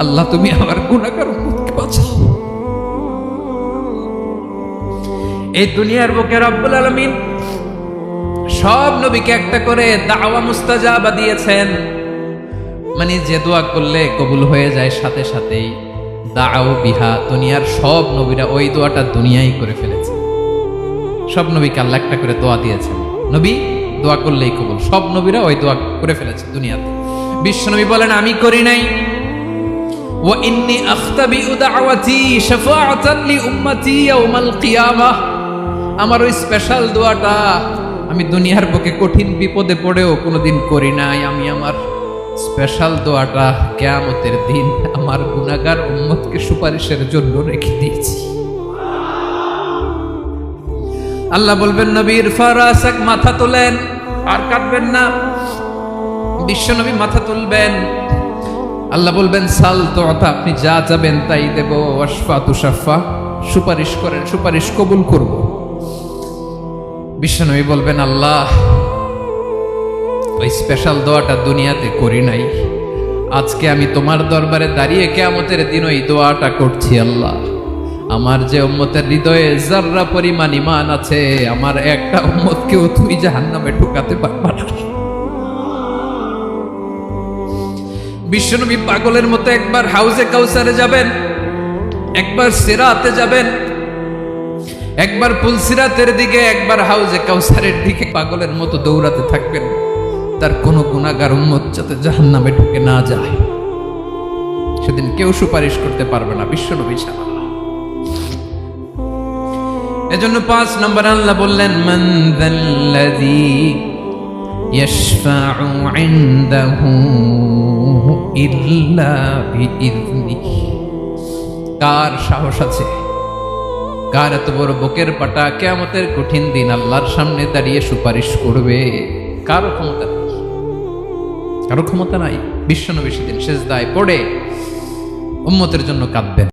আল্লাহ তুমি আমার গুনাহগার উম্মতকে বাঁচাও। এই দুনিয়ার বুকে রব্বুল আলামিন সব নবীকে একটা করে দাওয়া মুস্তাজাবা দিয়েছেন, মানে যে দোয়া করলে কবুল হয়ে যায় সাথে সাথেই। দাও বিহা, দুনিয়ার সব নবীরা ওই দোয়াটা দুনিয়ায় করে ফেলেছে। সব নবীকে আল্লাহ একটা করে দোয়া দিয়েছেন, নবী দোয়া করলেই কবুল। সব নবীরা ওই দোয়া করে ফেলেছে দুনিয়াতে। বিশ্বনবী বলেন আমি করি নাই। ওয়া ইন্নী আখতাবিউ দাওয়াতি শাফাআতান লি উম্মতি ইয়াউমাল কিয়ামাহ, আমার ওই স্পেশাল দোয়াটা আমি দুনিয়ার বুকে কঠিন বিপদে পড়েও কোনোদিন করি নাই। আমি আমার স্পেশাল দোয়াটা কিয়ামতের দিন আমার গুনাহগার উম্মতকে সুপারিশের জন্য রেখে দিয়েছি। আল্লাহ বলবেন নবীর ফারাসাক, মাথা তোলেন, আর কাটবেন না। বিশ্বনবী মাথা তুলবেন, আল্লাহ বলবেন সাল তুতা, আপনি যা চাবেন তাই দেব। ওয়াশফা তুশাফা, সুপারিশ করেন, সুপারিশ কবুল করব। বিশ্বনবী বলবেন আল্লাহ ওই স্পেশাল দোয়াটা দুনিয়াতে করি নাই, আজকে আমি তোমার দরবারে দাঁড়িয়ে কিয়ামতের দিন ওই দোয়াটা করছি। আল্লাহ আমার যে উম্মতের হৃদয়ে যাররা পরিমাণ ঈমান আছে, আমার একটা উম্মতকেও তুমি জাহান্নামে ঢুকাতে পারবা না। বিশ্বনবী পাগলের মতো একবার হাউজে কাউসারে যাবেন, একবার সিরাতে যাবেন, একবার পুলসিরাতের দিকে, একবার হাউজে কাউসারের দিকে পাগলের মতো দৌড়াতে থাকবেন, তার কোন গুনাহগার উম্মত যাতে জাহান্নামে ঢুকে না যায়। সেদিন কেউ সুপারিশ করতে পারবে না বিশ্বনবী ছাড়া। এজন্য 5 নম্বর আল্লাহ বললেন মান যাল্লাযী ইয়াশফাউ ইনদাহু ইল্লা বিইযনিহি, কার সাহস আছে, কার এত বড় বুকের পাটা কিয়ামতের কঠিন দিন আল্লাহর সামনে দাঁড়িয়ে সুপারিশ করবে? কারো ক্ষমতা নেই, কারো ক্ষমতা নাই। বিশ্বনবী সেদিন সেজদায় পড়ে উম্মতের জন্য কাঁদবেন।